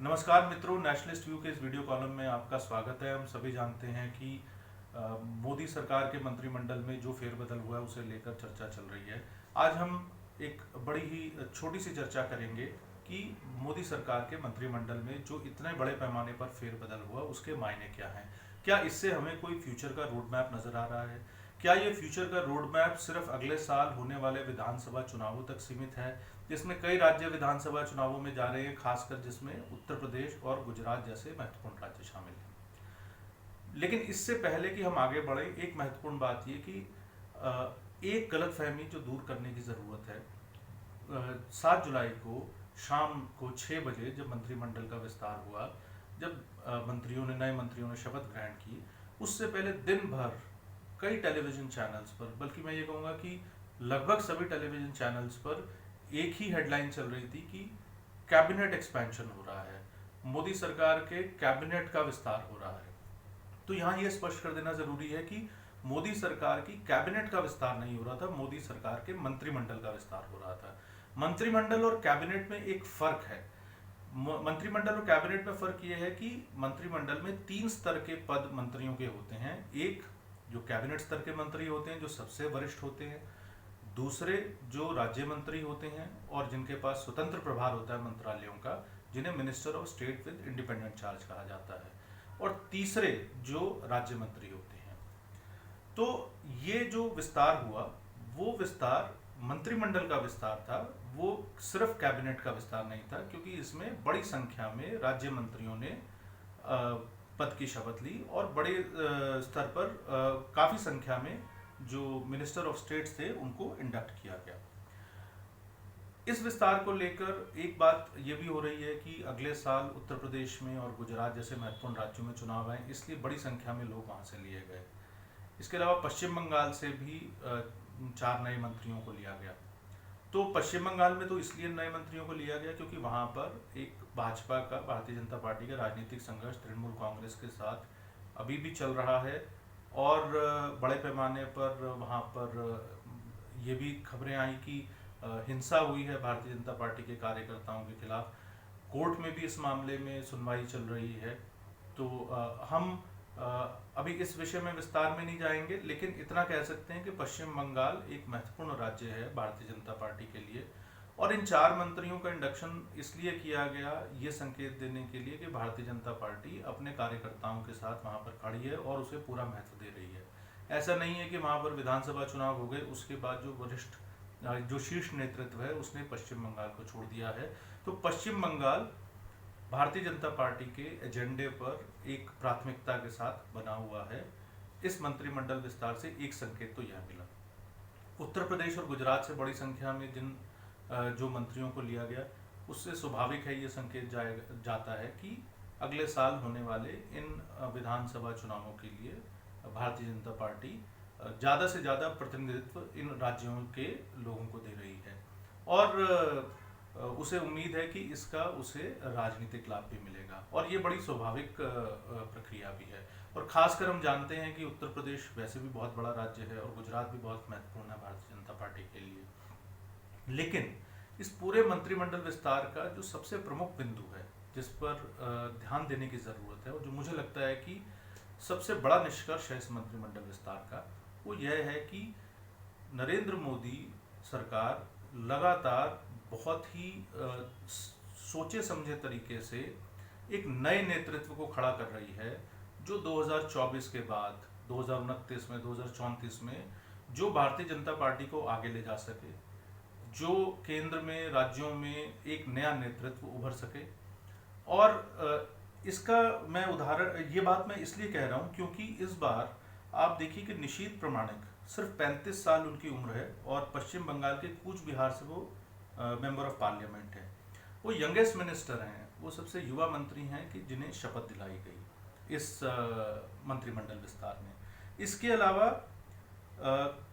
नमस्कार मित्रों, nationalist view के इस वीडियो कॉलम में आपका स्वागत है। हम सभी जानते हैं कि मोदी सरकार के मंत्रिमंडल में जो फेरबदल हुआ है उसे लेकर चर्चा चल रही है। आज हम एक बड़ी ही छोटी सी चर्चा करेंगे कि मोदी सरकार के मंत्रिमंडल में जो इतने बड़े पैमाने पर फेरबदल हुआ उसके मायने क्या हैं। क्या इससे हमें कोई फ्यूचर का रोड मैप नजर आ रहा है? क्या ये फ्यूचर का रोड मैप सिर्फ अगले साल होने वाले विधानसभा चुनावों तक सीमित है, जिसमें कई राज्य विधानसभा चुनावों में जा रहे हैं, खासकर जिसमें उत्तर प्रदेश और गुजरात जैसे महत्वपूर्ण राज्य शामिल हैं? लेकिन इससे पहले कि हम आगे बढ़े, एक महत्वपूर्ण बात ये कि एक गलतफहमी जो दूर करने की ज़रूरत है। 7 जुलाई को शाम को 6 बजे जब मंत्रिमंडल का विस्तार हुआ, जब नए मंत्रियों ने शपथ ग्रहण की, उससे पहले दिन भर कई टेलीविज़न चैनल्स पर, बल्कि मैं ये कहूँगा कि लगभग सभी टेलीविज़न चैनल्स पर एक ही हेडलाइन चल रही थी कि कैबिनेट एक्सपेंशन हो रहा है, मोदी सरकार के कैबिनेट का विस्तार हो रहा है। तो यहाँ ये स्पष्ट कर देना जरूरी है कि मोदी सरकार की कैबिनेट का विस्तार नहीं हो रहा था, मोदी सरकार के मंत्रिमंडल का विस्तार हो रहा था। मंत्रिमंडल और कैबिनेट में एक फर्क है। मंत्रिमंडल और कैबिनेट में फर्क यह है कि मंत्रिमंडल में 3 स्तर के पद मंत्रियों के होते हैं। एक जो कैबिनेट स्तर के मंत्री होते हैं, जो सबसे वरिष्ठ होते हैं। दूसरे जो राज्य मंत्री होते हैं और जिनके पास स्वतंत्र प्रभार होता है मंत्रालयों का, जिन्हें minister of state with independent charge कहा जाता है। और तीसरे जो राज्य मंत्री होते हैं। तो ये जो विस्तार हुआ, वो विस्तार मंत्रिमंडल का विस्तार था, वो सिर्फ कैबिनेट का विस्तार नहीं था, क्योंकि इसमें बड़ी संख्या में राज्य मंत्रियों ने पद की शपथ ली और बड़े स्तर पर काफ़ी संख्या में जो मिनिस्टर ऑफ स्टेट्स थे उनको इंडक्ट किया गया। इस विस्तार को लेकर एक बात ये भी हो रही है कि अगले साल उत्तर प्रदेश में और गुजरात जैसे महत्वपूर्ण राज्यों में चुनाव आए, इसलिए बड़ी संख्या में लोग वहाँ से लिए गए। इसके अलावा पश्चिम बंगाल से भी 4 नए मंत्रियों को लिया गया। तो पश्चिम बंगाल में तो इसलिए नए मंत्रियों को लिया गया क्योंकि वहाँ पर एक भाजपा का, भारतीय जनता पार्टी का राजनीतिक संघर्ष तृणमूल कांग्रेस के साथ अभी भी चल रहा है। और बड़े पैमाने पर वहाँ पर ये भी खबरें आई कि हिंसा हुई है भारतीय जनता पार्टी के कार्यकर्ताओं के खिलाफ। कोर्ट में भी इस मामले में सुनवाई चल रही है। तो हम अभी इस विषय में विस्तार में नहीं जाएंगे, लेकिन इतना कह सकते हैं कि पश्चिम बंगाल एक महत्वपूर्ण राज्य है भारतीय जनता पार्टी के लिए। और इन 4 मंत्रियों का इंडक्शन इसलिए किया गया, ये संकेत देने के लिए कि भारतीय जनता पार्टी अपने कार्यकर्ताओं के साथ वहाँ पर खड़ी है और उसे पूरा महत्व दे रही है। ऐसा नहीं है कि वहाँ पर विधानसभा चुनाव हो गए, उसके बाद जो शीर्ष नेतृत्व है उसने पश्चिम बंगाल को छोड़ दिया है। तो पश्चिम बंगाल भारतीय जनता पार्टी के एजेंडे पर एक प्राथमिकता के साथ बना हुआ है। इस मंत्रिमंडल विस्तार से एक संकेत तो यह मिला। उत्तर प्रदेश और गुजरात से बड़ी संख्या में जो मंत्रियों को लिया गया, उससे स्वाभाविक है ये संकेत जाता है कि अगले साल होने वाले इन विधानसभा चुनावों के लिए भारतीय जनता पार्टी ज़्यादा से ज़्यादा प्रतिनिधित्व इन राज्यों के लोगों को दे रही है। और उसे उम्मीद है कि इसका उसे राजनीतिक लाभ भी मिलेगा, और ये बड़ी स्वाभाविक प्रक्रिया भी है। और खासकर हम जानते हैं कि उत्तर प्रदेश वैसे भी बहुत बड़ा राज्य है और गुजरात भी बहुत महत्वपूर्ण है भारतीय जनता पार्टी के लिए। लेकिन इस पूरे मंत्रिमंडल विस्तार का जो सबसे प्रमुख बिंदु है, जिस पर ध्यान देने की ज़रूरत है, और जो मुझे लगता है कि सबसे बड़ा निष्कर्ष है इस मंत्रिमंडल विस्तार का, वो यह है कि नरेंद्र मोदी सरकार लगातार बहुत ही सोचे समझे तरीके से एक नए नेतृत्व को खड़ा कर रही है, जो 2024 के बाद 2029 में, 2034 में जो भारतीय जनता पार्टी को आगे ले जा सके, जो केंद्र में, राज्यों में एक नया नेतृत्व उभर सके। और इसका मैं उदाहरण, ये बात मैं इसलिए कह रहा हूँ क्योंकि इस बार आप देखिए कि निशीथ प्रामाणिक सिर्फ 35 साल उनकी उम्र है और पश्चिम बंगाल के कूच बिहार से वो मेंबर ऑफ पार्लियामेंट है। वो यंगेस्ट मिनिस्टर हैं, वो सबसे युवा मंत्री हैं कि जिन्हें शपथ दिलाई गई इस मंत्रिमंडल विस्तार में। इसके अलावा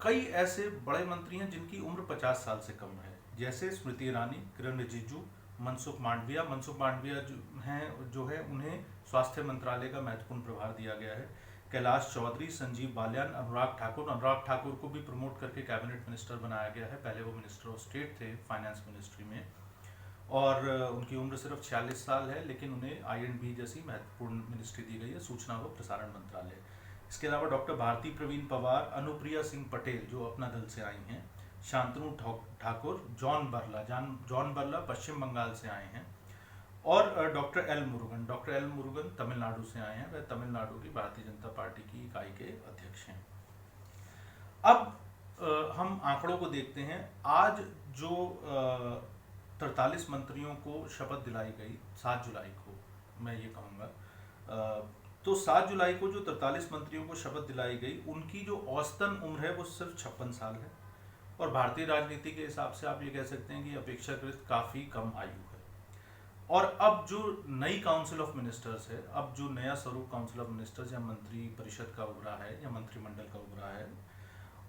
कई ऐसे बड़े मंत्री हैं जिनकी उम्र 50 साल से कम है, जैसे स्मृति ईरानी, किरण रिजिजू, मनसुख मांडविया जो है उन्हें स्वास्थ्य मंत्रालय का महत्वपूर्ण प्रभार दिया गया है। कैलाश चौधरी, संजीव बालियान, अनुराग ठाकुर को भी प्रमोट करके कैबिनेट मिनिस्टर बनाया गया है। पहले वो मिनिस्टर ऑफ स्टेट थे फाइनेंस मिनिस्ट्री में। और उनकी उम्र सिर्फ 46 साल है, लेकिन उन्हें IND जैसी महत्वपूर्ण मिनिस्ट्री दी गई है, सूचना व प्रसारण मंत्रालय। इसके अलावा डॉक्टर भारती प्रवीण पवार, अनुप्रिया सिंह पटेल जो अपना दल से आई हैं, शांतनु ठाकुर, जॉन बर्ला पश्चिम बंगाल से आए हैं, और डॉक्टर एल मुरुगन तमिलनाडु से आए हैं। वह तमिलनाडु की भारतीय जनता पार्टी की इकाई के अध्यक्ष हैं। अब हम आंकड़ों को देखते हैं। आज जो 43 मंत्रियों को शपथ दिलाई गई 7 जुलाई को, मैं ये कहूँगा, तो 7 जुलाई को जो 43 मंत्रियों को शपथ दिलाई गई, उनकी जो औसतन उम्र है वो सिर्फ 56 साल है, और भारतीय राजनीति के हिसाब से आप ये कह सकते हैं कि अपेक्षाकृत काफ़ी कम आयु है। और अब जो नई काउंसिल ऑफ मिनिस्टर्स है, अब जो नया स्वरूप काउंसिल ऑफ मिनिस्टर्स या मंत्री परिषद का उभरा है या मंत्रिमंडल का उभरा है,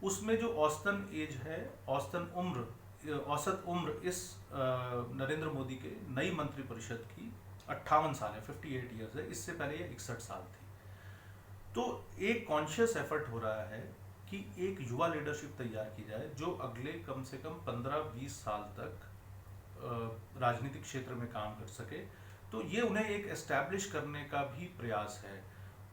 उसमें जो औसतन एज है, औसत उम्र इस नरेंद्र मोदी के नई मंत्री परिषद की 58 साल है, 58 ईयर्स है। इससे पहले ये 61 साल थी। तो एक कॉन्शियस एफर्ट हो रहा है कि एक युवा लीडरशिप तैयार की जाए जो अगले कम से कम 15-20 साल तक राजनीतिक क्षेत्र में काम कर सके। तो ये उन्हें एक एस्टैब्लिश करने का भी प्रयास है,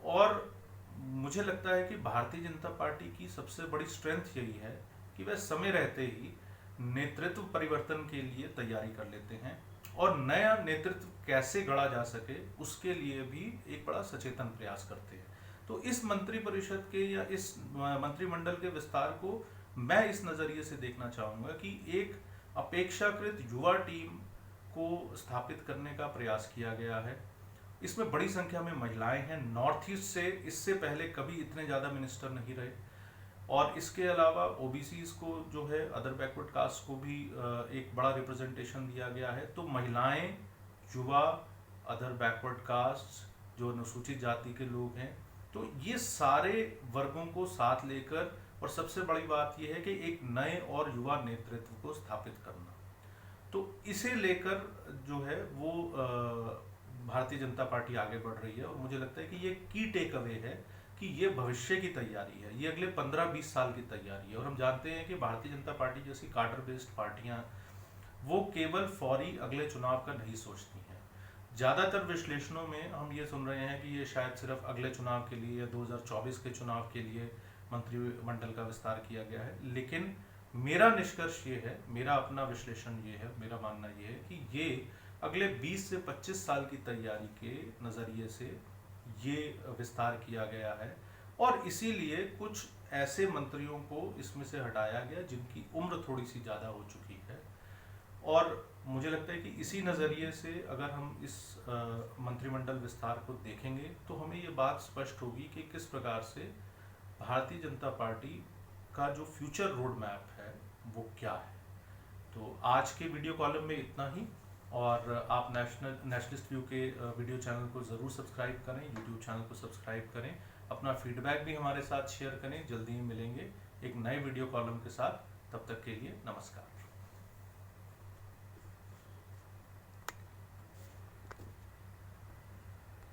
और मुझे लगता है कि भारतीय जनता पार्टी की सबसे बड़ी स्ट्रेंथ यही है कि वह समय रहते ही नेतृत्व परिवर्तन के लिए तैयारी कर लेते हैं, और नया नेतृत्व कैसे गढ़ा जा सके उसके लिए भी एक बड़ा सचेतन प्रयास करते हैं। तो इस मंत्री परिषद के या इस मंत्रिमंडल के विस्तार को मैं इस नज़रिए से देखना चाहूँगा कि एक अपेक्षाकृत युवा टीम को स्थापित करने का प्रयास किया गया है। इसमें बड़ी संख्या में महिलाएं हैं। नॉर्थ ईस्ट से इससे पहले कभी इतने ज़्यादा मिनिस्टर नहीं रहे, और इसके अलावा OBCs को जो है, अदर बैकवर्ड कास्ट को भी एक बड़ा रिप्रेजेंटेशन दिया गया है। तो महिलाएं, युवा, अदर बैकवर्ड कास्ट, जो अनुसूचित जाति के लोग हैं, तो ये सारे वर्गों को साथ लेकर, और सबसे बड़ी बात यह है कि एक नए और युवा नेतृत्व को स्थापित करना, तो इसे लेकर जो है वो भारतीय जनता पार्टी आगे बढ़ रही है। और मुझे लगता है कि ये की टेक अवे है कि ये भविष्य की तैयारी है, ये अगले 15-20 साल की तैयारी है। और हम जानते हैं कि भारतीय जनता पार्टी जैसी कार्डर बेस्ड पार्टियां वो केवल फौरी अगले चुनाव का नहीं सोचती हैं। ज़्यादातर विश्लेषणों में हम ये सुन रहे हैं कि ये शायद सिर्फ अगले चुनाव के लिए या 2024 के चुनाव के लिए मंत्रिमंडल का विस्तार किया गया है। लेकिन मेरा निष्कर्ष ये है, मेरा अपना विश्लेषण ये है, मेरा मानना ये है कि ये अगले 20 से 25 साल की तैयारी के नज़रिए से ये विस्तार किया गया है, और इसीलिए कुछ ऐसे मंत्रियों को इसमें से हटाया गया जिनकी उम्र थोड़ी सी ज़्यादा हो चुकी है। और मुझे लगता है कि इसी नज़रिए से अगर हम इस मंत्रिमंडल विस्तार को देखेंगे तो हमें ये बात स्पष्ट होगी कि किस प्रकार से भारतीय जनता पार्टी का जो फ्यूचर रोड मैप है वो क्या है। तो आज के वीडियो कॉलम में इतना ही, और आप नेशनलिस्ट व्यू के वीडियो चैनल को ज़रूर सब्सक्राइब करें, यूट्यूब चैनल को सब्सक्राइब करें, अपना फीडबैक भी हमारे साथ शेयर करें। जल्दी ही मिलेंगे एक नए वीडियो कॉलम के साथ, तब तक के लिए नमस्कार।